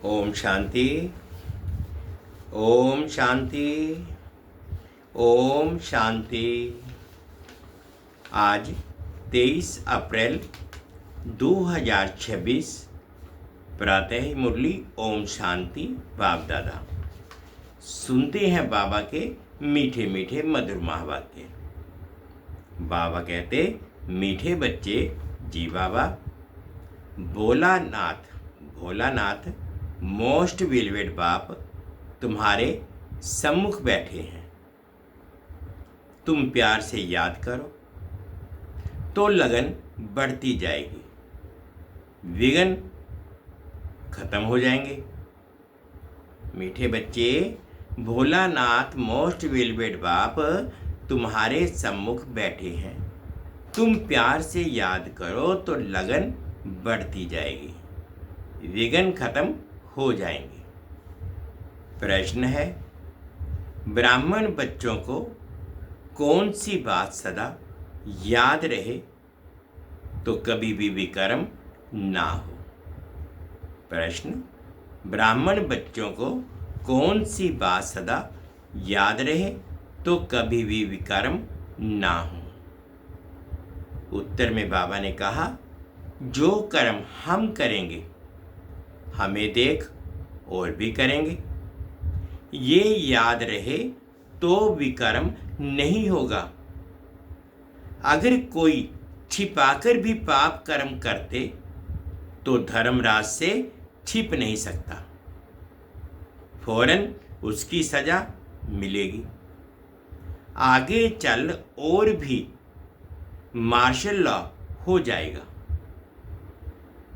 ओम शांति। ओम शांति। ओम शांति। आज 23 अप्रैल 2026 प्रातः मुरली ओम शांति। बाप दादा सुनते हैं बाबा के मीठे मीठे मधुर महावाक्य। बाबा कहते, मीठे बच्चे जी बाबा, भोलानाथ मोस्ट वेलवेट बाप तुम्हारे सम्मुख बैठे हैं। तुम प्यार से याद करो तो लगन बढ़ती जाएगी, विघ्न खत्म हो जाएंगे। मीठे बच्चे, भोलानाथ मोस्ट वेलवेट बाप तुम्हारे सम्मुख बैठे हैं। तुम प्यार से याद करो तो लगन बढ़ती जाएगी, विघ्न खत्म हो जाएंगे। प्रश्न है, ब्राह्मण बच्चों को कौन सी बात सदा याद रहे तो कभी भी विकर्म ना हो? प्रश्न, ब्राह्मण बच्चों को कौन सी बात सदा याद रहे तो कभी भी विकर्म ना हो? उत्तर में बाबा ने कहा, जो कर्म हम करेंगे हमें देख और भी करेंगे। ये याद रहे तो विकर्म नहीं होगा। अगर कोई छिपाकर भी पाप कर्म करते तो धर्मराज से छिप नहीं सकता, फौरन उसकी सजा मिलेगी। आगे चल और भी मार्शल लॉ हो जाएगा।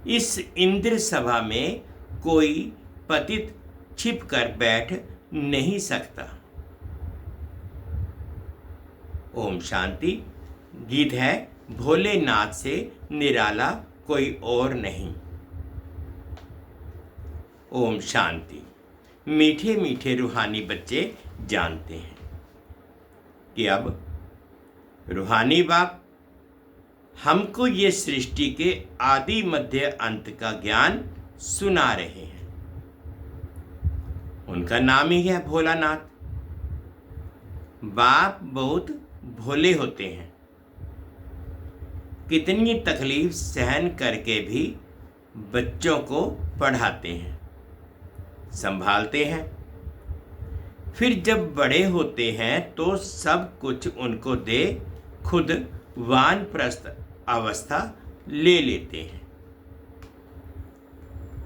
इस इंद्र सभा में कोई पतित छिप कर बैठ नहीं सकता। ओम शांति। गीत है, भोलेनाथ से निराला कोई और नहीं। ओम शांति। मीठे मीठे रूहानी बच्चे जानते हैं कि अब रूहानी बाप हमको ये सृष्टि के आदि मध्य अंत का ज्ञान सुना रहे हैं। उनका नाम ही है भोलानाथ। बाप बहुत भोले होते हैं, कितनी तकलीफ सहन करके भी बच्चों को पढ़ाते हैं, संभालते हैं। फिर जब बड़े होते हैं तो सब कुछ उनको दे खुद वानप्रस्थ अवस्था ले लेते हैं।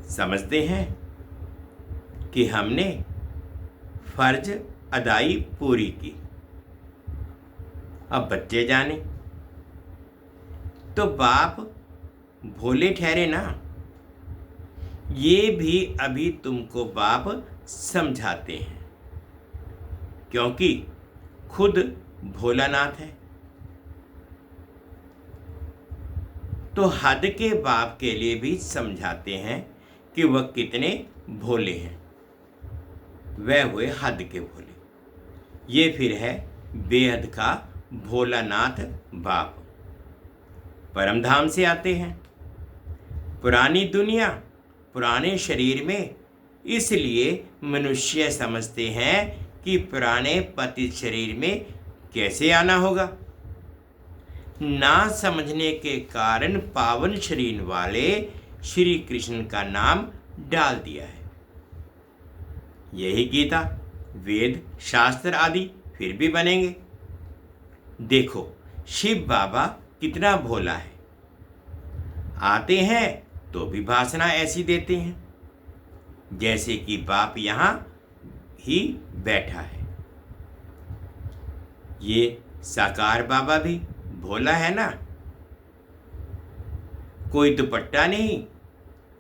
समझते हैं कि हमने फर्ज अदाई पूरी की। अब बच्चे जाने तो बाप भोले ठहरे ना। ये भी अभी तुमको बाप समझाते हैं, क्योंकि खुद भोलानाथ है। तो हद के बाप के लिए भी समझाते हैं कि वह कितने भोले हैं। वह हुए हद के भोले। ये फिर है बेहद का भोलानाथ बाप। परमधाम से आते हैं, पुरानी दुनिया पुराने शरीर में, इसलिए मनुष्य समझते हैं कि पुराने पतित शरीर में कैसे आना होगा। ना समझने के कारण पावन शरीर वाले श्री कृष्ण का नाम डाल दिया है। यही गीता, वेद, शास्त्र आदि फिर भी बनेंगे। देखो शिव बाबा कितना भोला है। आते हैं तो भी भाषणा ऐसी देते हैं जैसे कि बाप यहाँ ही बैठा है। ये साकार बाबा भी भोला है ना। कोई दुपट्टा नहीं,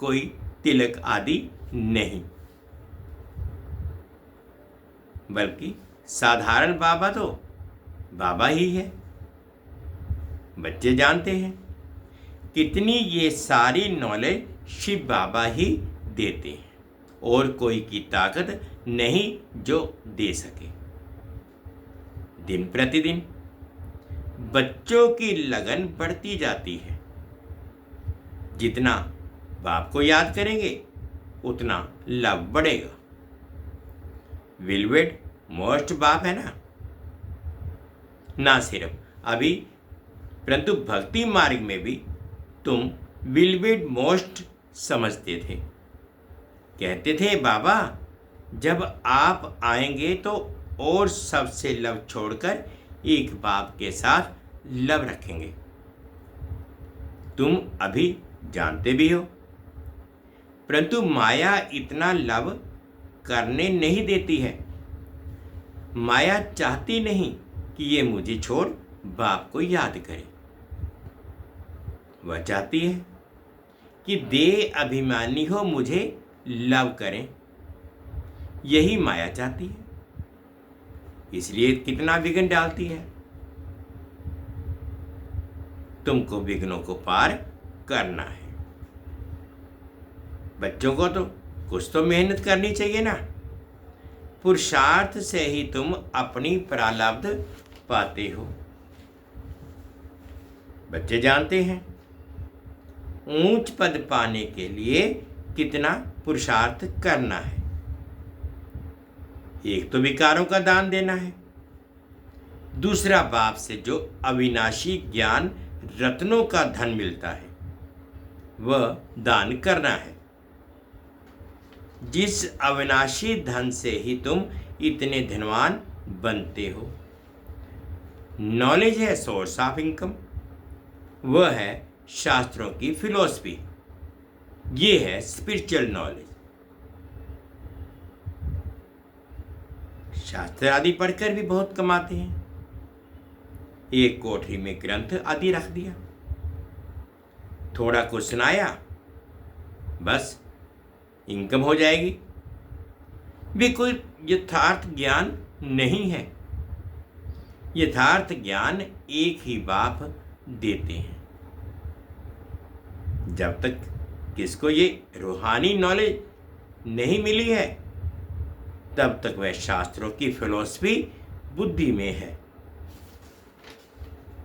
कोई तिलक आदि नहीं, बल्कि साधारण बाबा तो बाबा ही है। बच्चे जानते हैं कितनी ये सारी नॉलेज शिव बाबा ही देते हैं, और कोई की ताकत नहीं जो दे सके। दिन प्रतिदिन बच्चों की लगन बढ़ती जाती है। जितना बाप को याद करेंगे उतना लव बढ़ेगा। विलवेड मोस्ट बाप है ना सिर्फ अभी, परंतु भक्ति मार्ग में भी तुम विलवेड मोस्ट समझते थे। कहते थे बाबा जब आप आएंगे तो और सबसे लव छोड़कर एक बाप के साथ लव रखेंगे। तुम अभी जानते भी हो, परंतु माया इतना लव करने नहीं देती है। माया चाहती नहीं कि ये मुझे छोड़ बाप को याद करे। वह चाहती है कि देह अभिमानी हो मुझे लव करें। यही माया चाहती है, इसलिए कितना विघ्न डालती है। तुमको विघ्नों को पार करना है। बच्चों को तो कुछ तो मेहनत करनी चाहिए ना। पुरुषार्थ से ही तुम अपनी प्रारब्ध पाते हो। बच्चे जानते हैं ऊंच पद पाने के लिए कितना पुरुषार्थ करना है। एक तो विकारों का दान देना है, दूसरा बाप से जो अविनाशी ज्ञान रत्नों का धन मिलता है वह दान करना है। जिस अविनाशी धन से ही तुम इतने धनवान बनते हो। नॉलेज है सोर्स ऑफ इनकम, वह है शास्त्रों की फिलॉसफी। ये है स्पिरिचुअल नॉलेज। शास्त्र आदि पढ़कर भी बहुत कमाते हैं। एक कोठरी में ग्रंथ आदि रख दिया, थोड़ा कुछ सुनाया, बस इनकम हो जाएगी। वे कोई यथार्थ ज्ञान नहीं है। यथार्थ ज्ञान एक ही बाप देते हैं। जब तक किसको ये रूहानी नॉलेज नहीं मिली है तब तक वह शास्त्रों की फिलॉसफी बुद्धि में है।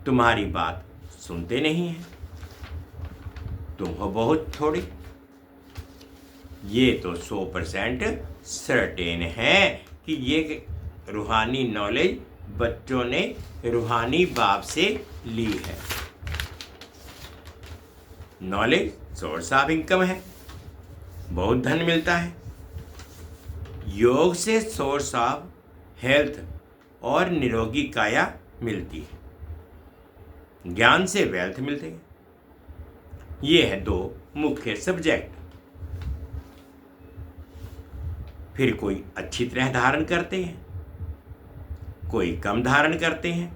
तुम्हारी बात सुनते नहीं हैं। तुम हो बहुत थोड़ी। ये तो 100% सर्टेन है कि ये रूहानी नॉलेज बच्चों ने रूहानी बाप से ली है। नॉलेज सोर्स ऑफ इनकम है, बहुत धन मिलता है। योग से सोर्स ऑफ हेल्थ और निरोगी काया मिलती है। ज्ञान से वेल्थ मिलते हैं। ये है दो मुख्य सब्जेक्ट। फिर कोई अच्छी तरह धारण करते हैं, कोई कम धारण करते हैं,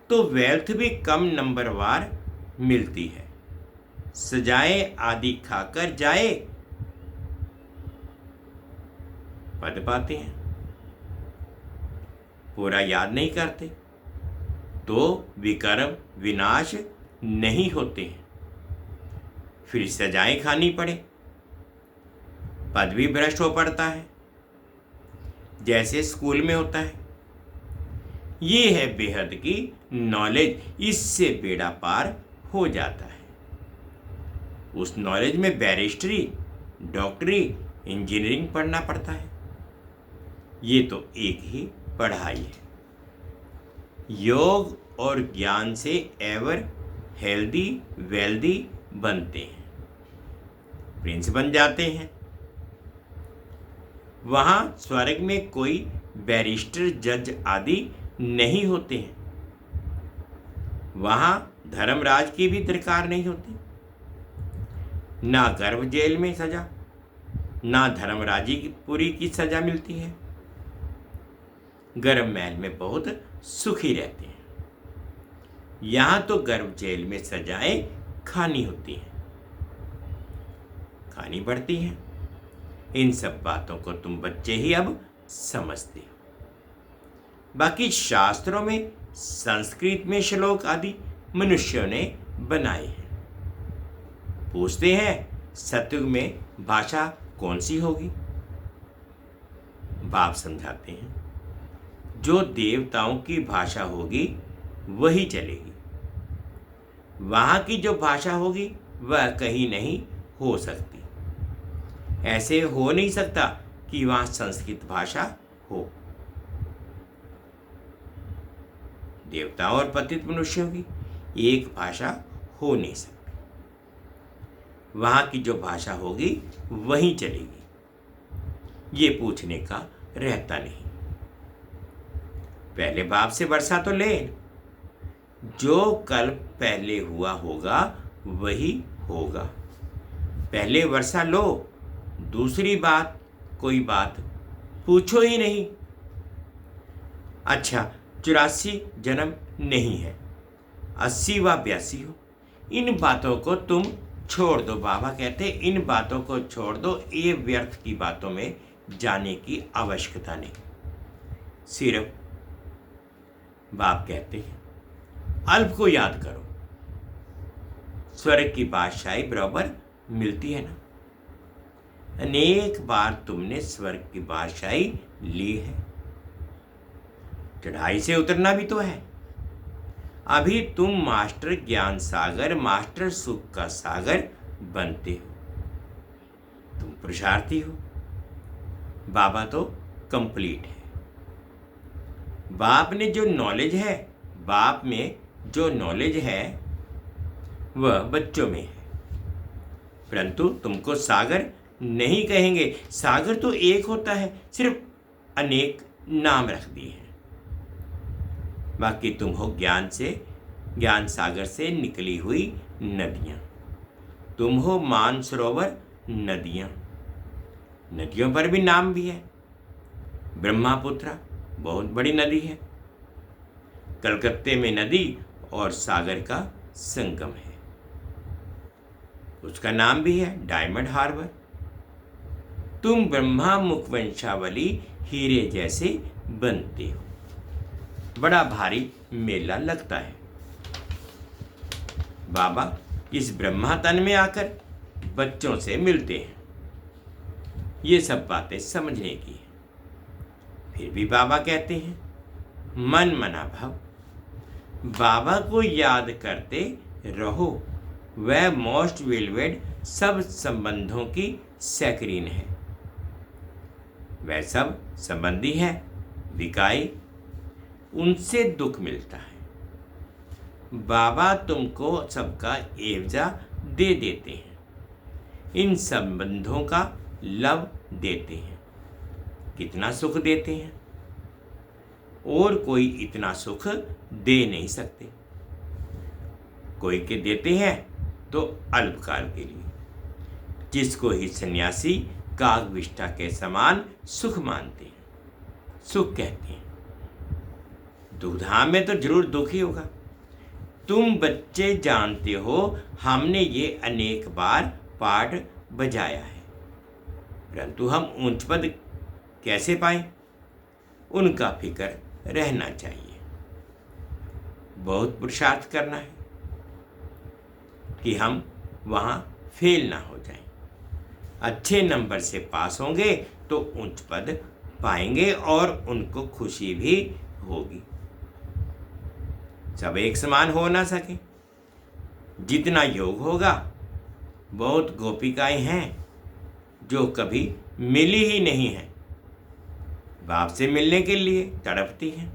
तो वेल्थ भी कम नंबरवार मिलती है। सजाएं आदि खाकर जाए पद पाते हैं, पूरा याद नहीं करते तो विकर्म विनाश नहीं होते हैं। फिर सजाएं खानी पड़े, पद भी भ्रष्ट हो पड़ता है, जैसे स्कूल में होता है। ये है बेहद की नॉलेज। इससे बेड़ा पार हो जाता है। उस नॉलेज में बैरिस्ट्री, डॉक्टरी, इंजीनियरिंग पढ़ना पड़ता है। ये तो एक ही पढ़ाई है। योग और ज्ञान से एवर हेल्दी वेल्दी बनते हैं, प्रिंस बन जाते हैं। वहाँ स्वर्ग में कोई बैरिस्टर, जज आदि नहीं होते हैं। वहाँ धर्मराज की भी दरकार नहीं होती। ना गर्भ जेल में सजा, ना धर्मराजी की पूरी की सजा मिलती है। गर्भ महल में बहुत सुखी रहते हैं। यहाँ तो गर्भ जेल में सजाएं खानी होती हैं, खानी पड़ती हैं। इन सब बातों को तुम बच्चे ही अब समझते हो। बाकी शास्त्रों में संस्कृत में श्लोक आदि मनुष्यों ने बनाए हैं। पूछते हैं सतयुग में भाषा कौन सी होगी? बाप समझाते हैं जो देवताओं की भाषा होगी वही चलेगी। वहाँ की जो भाषा होगी वह कहीं नहीं हो सकती। ऐसे हो नहीं सकता कि वहां संस्कृत भाषा हो। देवताओं और पतित मनुष्यों की एक भाषा हो नहीं सकती। वहां की जो भाषा होगी वहीं चलेगी, ये पूछने का रहता नहीं। पहले बाप से वर्षा तो ले, जो कल पहले हुआ होगा वही होगा। पहले वर्षा लो, दूसरी बात कोई बात पूछो ही नहीं। अच्छा, 84 जन्म नहीं है, 80 व 82 हो, इन बातों को तुम छोड़ दो। बाबा कहते इन बातों को छोड़ दो, ये व्यर्थ की बातों में जाने की आवश्यकता नहीं। सिर्फ बाप कहते हैं अल्प को याद करो, स्वर्ग की बादशाही बराबर मिलती है ना। अनेक बार तुमने स्वर्ग की बादशाही ली है, चढ़ाई से उतरना भी तो है। अभी तुम मास्टर ज्ञान सागर, मास्टर सुख का सागर बनते हो। तुम पुरुषार्थी हो, बाबा तो कंप्लीट है। बाप ने जो नॉलेज है, बाप में जो नॉलेज है वह बच्चों में है, परंतु तुमको सागर नहीं कहेंगे। सागर तो एक होता है, सिर्फ अनेक नाम रख दिए हैं। बाकी तुम हो ज्ञान से, ज्ञान सागर से निकली हुई नदियां। तुम हो मानसरोवर नदियां। नदियों पर भी नाम भी है। ब्रह्मपुत्रा बहुत बड़ी नदी है, कलकत्ते में नदी और सागर का संगम है, उसका नाम भी है डायमंड हार्बर। तुम ब्रह्मा मुखवंशावली हीरे जैसे बनते हो। बड़ा भारी मेला लगता है। बाबा इस ब्रह्मा तन में आकर बच्चों से मिलते हैं। ये सब बातें समझने की है। फिर भी बाबा कहते हैं मन मना भव, बाबा को याद करते रहो। वह मोस्ट वेलवेड सब संबंधों की सैकरीन है। वह सब संबंधी है, विकाई, उनसे दुख मिलता है। बाबा तुमको सबका एवजा दे देते हैं, इन संबंधों का लव देते हैं। कितना सुख देते हैं, और कोई इतना सुख दे नहीं सकते। कोई के देते हैं तो अल्पकाल के लिए, जिसको ही सन्यासी कागविष्ठा के समान सुख मानते हैं, सुख कहते हैं। दुखधाम में तो जरूर दुख ही होगा। तुम बच्चे जानते हो, हमने ये अनेक बार पाठ बजाया है, परंतु हम ऊंच पद कैसे पाए, उनका फिक्र रहना चाहिए। बहुत पुरुषार्थ करना है कि हम वहाँ फेल ना हो जाएं। अच्छे नंबर से पास होंगे तो उच्च पद पाएंगे और उनको खुशी भी होगी। सब एक समान हो ना सके, जितना योग होगा। बहुत गोपिकाएं हैं जो कभी मिली ही नहीं है, बाप से मिलने के लिए तड़पती हैं।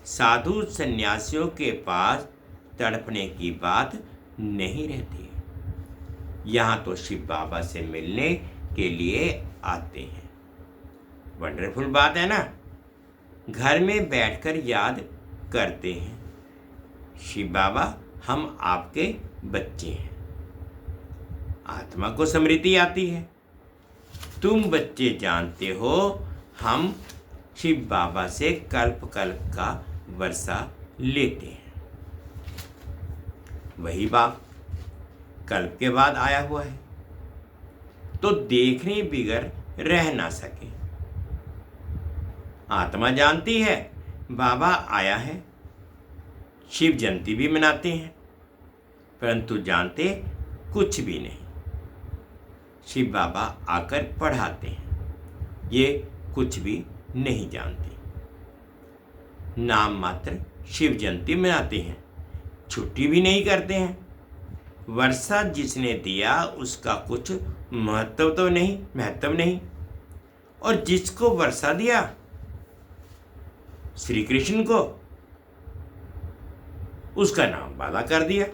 साधु सन्यासियों के पास तड़पने की बात नहीं रहती है, यहाँ तो शिव बाबा से मिलने के लिए आते हैं। वंडरफुल बात है ना। घर में बैठकर याद करते हैं, शिव बाबा हम आपके बच्चे हैं। आत्मा को स्मृति आती है, तुम बच्चे जानते हो हम शिव बाबा से कल्प कल्प का वर्षा लेते हैं। वही बाप कल्प के बाद आया हुआ है, तो देखने बिगर रह ना सके। आत्मा जानती है बाबा आया है, शिव जयंती भी मनाते हैं, परंतु जानते कुछ भी नहीं। शिव बाबा आकर पढ़ाते हैं, ये कुछ भी नहीं जानते। नाम मात्र शिव जयंती मनाते हैं, छुट्टी भी नहीं करते हैं। वर्षा जिसने दिया उसका कुछ महत्व नहीं। और जिसको वर्षा दिया श्री कृष्ण को, उसका नाम बाला कर दिया।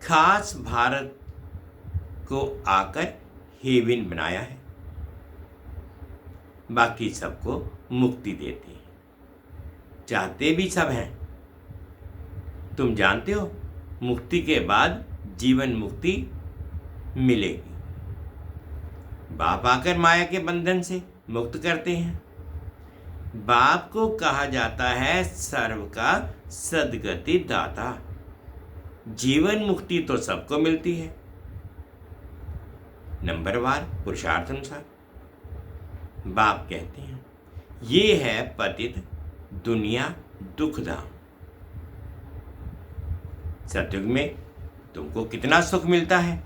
खास भारत को आकर हेविन बनाया है, बाकी सबको मुक्ति देते हैं, चाहते भी सब हैं। तुम जानते हो मुक्ति के बाद जीवन मुक्ति मिलेगी। बाप आकर माया के बंधन से मुक्त करते हैं। बाप को कहा जाता है सर्व का सद्गति दाता। जीवन मुक्ति तो सबको मिलती है, नंबरवार पुरुषार्थ अनुसार। बाप कहते हैं ये है पतित दुनिया दुखधाम। सतयुग में तुमको कितना सुख मिलता है,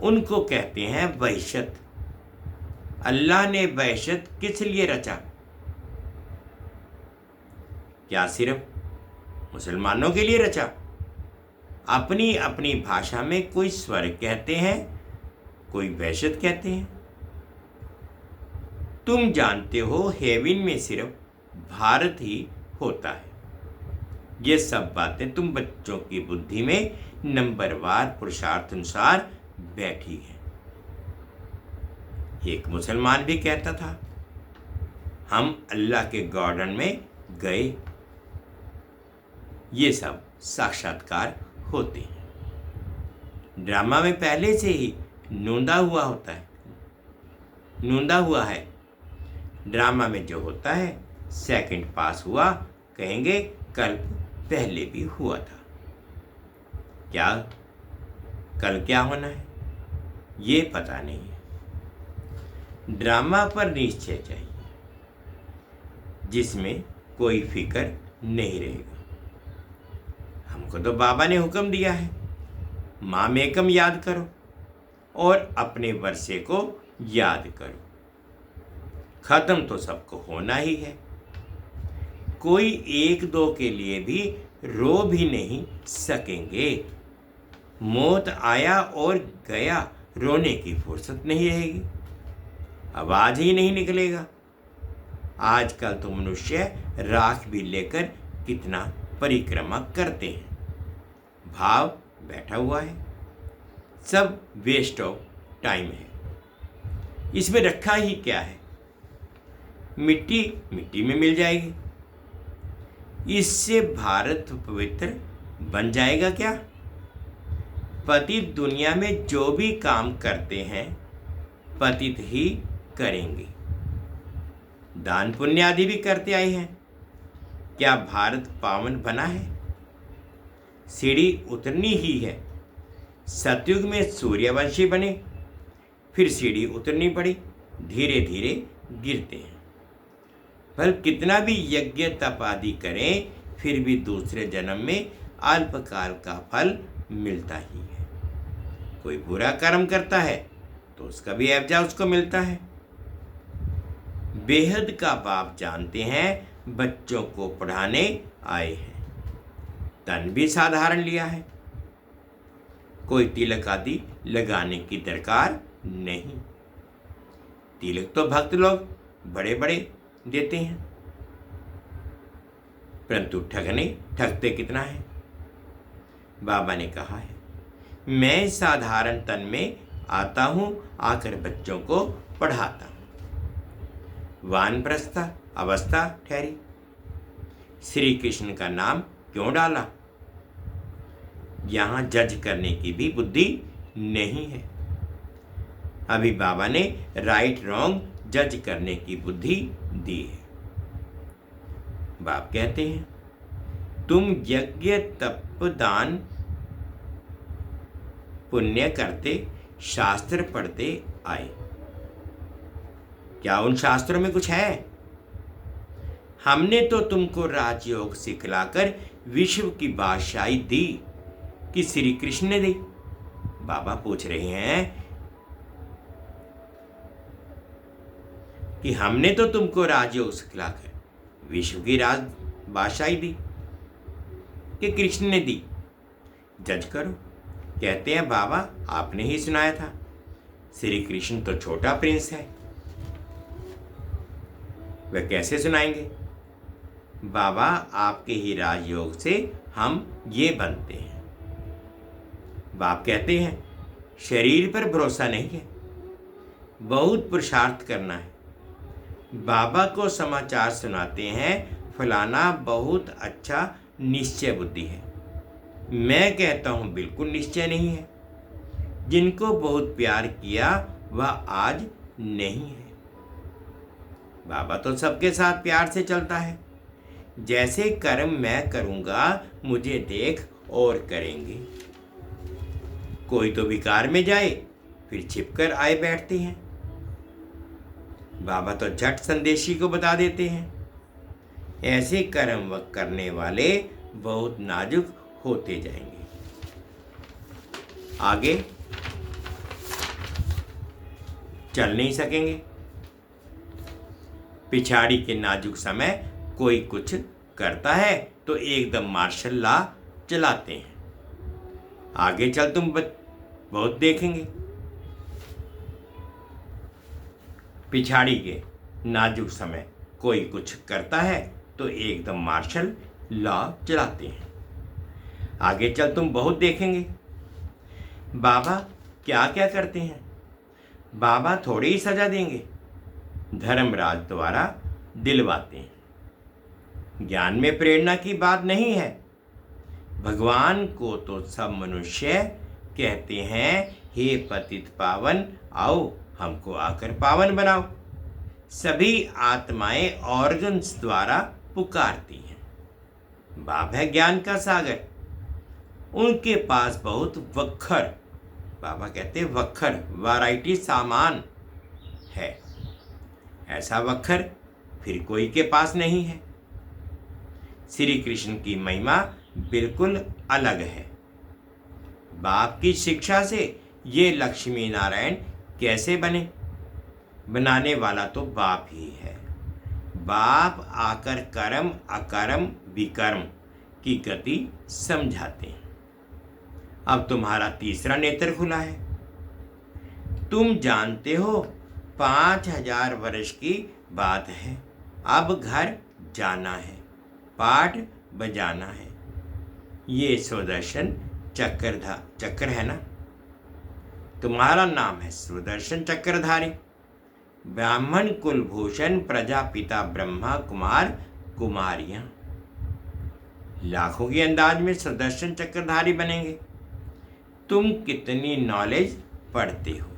उनको कहते हैं वहशत। अल्लाह ने वहशत किस लिए रचा? क्या सिर्फ मुसलमानों के लिए रचा? अपनी अपनी भाषा में कोई स्वर्ग कहते हैं, कोई वहशत कहते हैं। तुम जानते हो हेविन में सिर्फ भारत ही होता है। ये सब बातें तुम बच्चों की बुद्धि में नंबरवार पुरुषार्थ अनुसार बैठी है। एक मुसलमान भी कहता था हम अल्लाह के गार्डन में गए। ये सब साक्षात्कार होते हैं। ड्रामा में पहले से ही नूंदा हुआ है। ड्रामा में जो होता है सेकंड पास हुआ, कहेंगे कल पहले भी हुआ था। क्या कल क्या होना है ये पता नहीं है। ड्रामा पर निश्चय चाहिए जिसमें कोई फिक्र नहीं रहेगा। हमको तो बाबा ने हुक्म दिया है माम एकम याद करो और अपने वर्षे को याद करो। खत्म तो सबको होना ही है। कोई एक दो के लिए भी रो भी नहीं सकेंगे। मौत आया और गया, रोने की फुर्सत नहीं रहेगी, आवाज ही नहीं निकलेगा। आजकल तो मनुष्य राख भी लेकर कितना परिक्रमा करते हैं। भाव बैठा हुआ है, सब वेस्ट ऑफ टाइम है। इसमें रखा ही क्या है? मिट्टी मिट्टी में मिल जाएगी। इससे भारत पवित्र बन जाएगा क्या? पतित दुनिया में जो भी काम करते हैं पतित ही करेंगे। दान पुण्य आदि भी करते आए हैं। क्या भारत पावन बना है? सीढ़ी उतरनी ही है। सतयुग में सूर्यवंशी बने, फिर सीढ़ी उतरनी पड़ी, धीरे धीरे गिरते हैं। पर कितना भी यज्ञ तप आदि करें फिर भी दूसरे जन्म में अल्पकाल का फल मिलता ही है। कोई बुरा कर्म करता है तो उसका भी एवजा उसको मिलता है। बेहद का बाप जानते हैं बच्चों को पढ़ाने आए हैं। तन भी साधारण लिया है, कोई तिलक आदि लगाने की दरकार नहीं। तिलक तो भक्त लोग बड़े बड़े देते हैं, परंतु ठगते कितना है? बाबा ने कहा है मैं साधारण तन में आता हूं, आकर बच्चों को पढ़ाता हूं। वानप्रस्थ अवस्था ठहरी। श्री कृष्ण का नाम क्यों डाला? यहां जज करने की भी बुद्धि नहीं है। अभी बाबा ने राइट रॉन्ग जज करने की बुद्धि दी है। बाप कहते हैं तुम यज्ञ तप दान पुण्य करते, शास्त्र पढ़ते आए। क्या उन शास्त्रों में कुछ है? हमने तो तुमको राजयोग सिखलाकर विश्व की बादशाही दी कि श्री कृष्ण ने दी। बाबा पूछ रहे हैं कि हमने तो तुमको राजयोग सिखलाकर विश्व की राज बादशाही दी कि कृष्ण ने दी। जज करो। कहते हैं बाबा आपने ही सुनाया था, श्री कृष्ण तो छोटा प्रिंस है, वह कैसे सुनाएंगे? बाबा आपके ही राजयोग से हम ये बनते हैं। बाप कहते हैं शरीर पर भरोसा नहीं है, बहुत पुरुषार्थ करना है। बाबा को समाचार सुनाते हैं फलाना बहुत अच्छा निश्चय बुद्धि है। मैं कहता हूँ बिल्कुल निश्चय नहीं है। जिनको बहुत प्यार किया वह आज नहीं है। बाबा तो सबके साथ प्यार से चलता है। जैसे कर्म मैं करूँगा मुझे देख और करेंगे। कोई तो विकार में जाए फिर छिपकर आए बैठते हैं। बाबा तो झट संदेशी को बता देते हैं। ऐसे कर्म व करने वाले बहुत नाजुक होते जाएंगे। आगे चल नहीं सकेंगे। पिछाड़ी के नाजुक समय कोई कुछ करता है तो एकदम मार्शल लॉ चलाते हैं। आगे चल तुम बहुत देखेंगे। पिछाड़ी के नाजुक समय कोई कुछ करता है तो एकदम मार्शल लॉ चलाते हैं। आगे चल तुम बहुत देखेंगे। बाबा क्या क्या करते हैं? बाबा थोड़ी ही सजा देंगे, धर्मराज द्वारा दिलवाते हैं। ज्ञान में प्रेरणा की बात नहीं है। भगवान को तो सब मनुष्य कहते हैं हे पतित पावन आओ हमको आकर पावन बनाओ। सभी आत्माएं ऑर्गन्स द्वारा पुकारती हैं। बाप है ज्ञान का सागर, उनके पास बहुत वक्खर, बाबा कहते हैं वक्खर वैरायटी सामान है। ऐसा वक्खर फिर कोई के पास नहीं है। श्री कृष्ण की महिमा बिल्कुल अलग है। बाप की शिक्षा से ये लक्ष्मी नारायण कैसे बने? बनाने वाला तो बाप ही है। बाप आकर कर्म अकर्म विकर्म की गति समझाते हैं। अब तुम्हारा तीसरा नेत्र खुला है। तुम जानते हो 5000 वर्ष की बात है। अब घर जाना है, पाठ बजाना है। ये सुदर्शन चक्र है ना? तुम्हारा नाम है सुदर्शन चक्रधारी। ब्राह्मण कुलभूषण प्रजापिता ब्रह्मा कुमार कुमारियां लाखों के अंदाज में सुदर्शन चक्रधारी बनेंगे। तुम कितनी नॉलेज पढ़ते हो?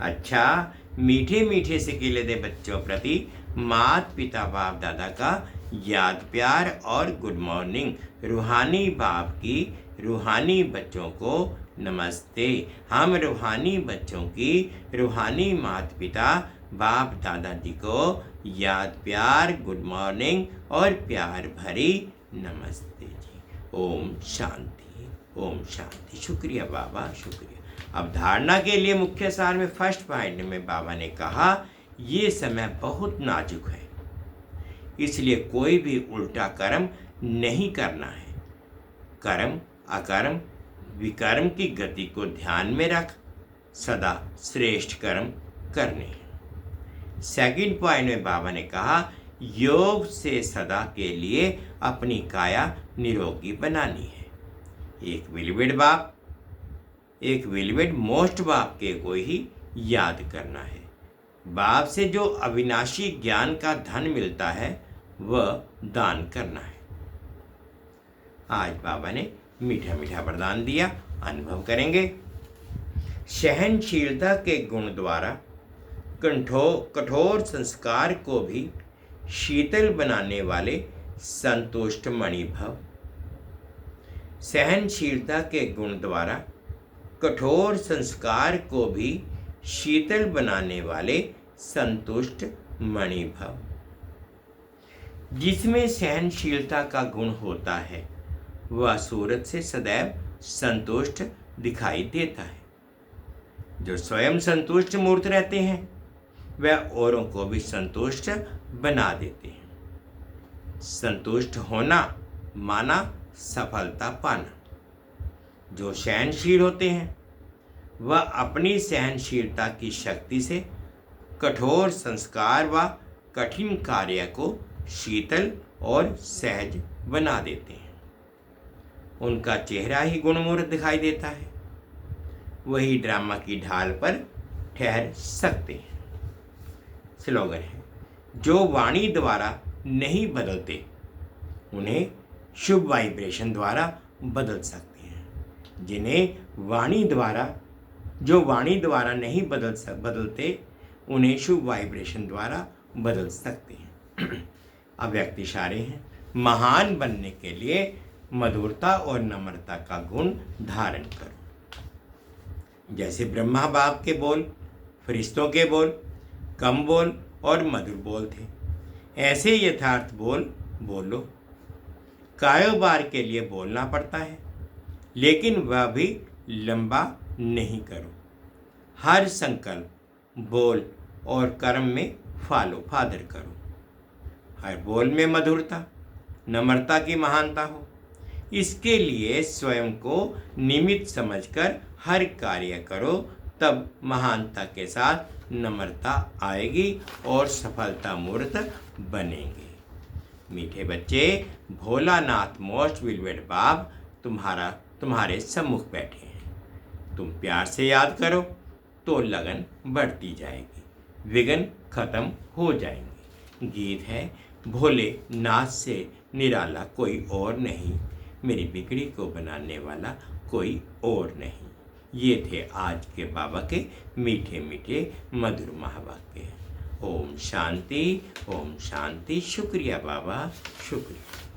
अच्छा, मीठे मीठे से केले दे बच्चों प्रति माता पिता बाप दादा का याद प्यार और गुड मॉर्निंग। रूहानी बाप की रूहानी बच्चों को नमस्ते। हम रूहानी बच्चों की रूहानी माता पिता बाप दादाजी को याद प्यार गुड मॉर्निंग और प्यार भरी नमस्ते जी। ओम शांति, ओम शांति। शुक्रिया बाबा, शुक्रिया। अब धारणा के लिए मुख्य सार में फर्स्ट पॉइंट में बाबा ने कहा ये समय बहुत नाजुक है, इसलिए कोई भी उल्टा कर्म नहीं करना है। कर्म अकर्म विकर्म की गति को ध्यान में रख सदा श्रेष्ठ कर्म करने हैं। सेकंड पॉइंट में बाबा ने कहा योग से सदा के लिए अपनी काया निरोगी बनानी है। एक विलविड बाप, एक विलविड मोस्ट बाप के को ही याद करना है। बाप से जो अविनाशी ज्ञान का धन मिलता है वह दान करना है। आज बाबा ने मीठा मीठा वरदान दिया, अनुभव करेंगे। सहनशीलता के गुण द्वारा कठोर संस्कार को भी शीतल बनाने वाले संतुष्ट मणि भव। सहनशीलता के गुण द्वारा कठोर संस्कार को भी शीतल बनाने वाले संतुष्ट मणि भव। जिसमें सहनशीलता का गुण होता है वह सूरत से सदैव संतुष्ट दिखाई देता है। जो स्वयं संतुष्ट मूर्त रहते हैं वह औरों को भी संतुष्ट बना देते हैं। संतुष्ट होना माना सफलता पाना। जो सहनशील होते हैं वह अपनी सहनशीलता की शक्ति से कठोर संस्कार व कठिन कार्य को शीतल और सहज बना देते हैं। उनका चेहरा ही गुणमूर्त दिखाई देता है, वही ड्रामा की ढाल पर ठहर सकते हैं। स्लोगन है, जो वाणी द्वारा नहीं बदलते उन्हें शुभ वाइब्रेशन द्वारा बदल सकते हैं। जो वाणी द्वारा नहीं बदलते उन्हें शुभ वाइब्रेशन द्वारा बदल सकते हैं। अव्यक्त इशारे हैं, महान बनने के लिए मधुरता और नम्रता का गुण धारण करो। जैसे ब्रह्मा बाप के बोल फरिश्तों के बोल कम बोल और मधुर बोल थे, ऐसे यथार्थ बोल बोलो। कारोबार के लिए बोलना पड़ता है, लेकिन वह भी लंबा नहीं करो। हर संकल्प, बोल और कर्म में फॉलो फादर करो। हर बोल में मधुरता, नम्रता की महानता हो। इसके लिए स्वयं को निमित्त समझकर हर कार्य करो, तब महानता के साथ नम्रता आएगी और सफलता मूर्त बनेंगे। मीठे बच्चे, भोलानाथ मोस्ट विलवेड बाप तुम्हारे सम्मुख बैठे हैं। तुम प्यार से याद करो तो लगन बढ़ती जाएगी, विघ्न खत्म हो जाएंगे। गीत है, भोले नाथ से निराला कोई और नहीं, मेरी बिगड़ी को बनाने वाला कोई और नहीं। ये थे आज के बाबा के मीठे मीठे मधुर महावाक्य। ओम शांति, ओम शांति। शुक्रिया बाबा, शुक्रिया।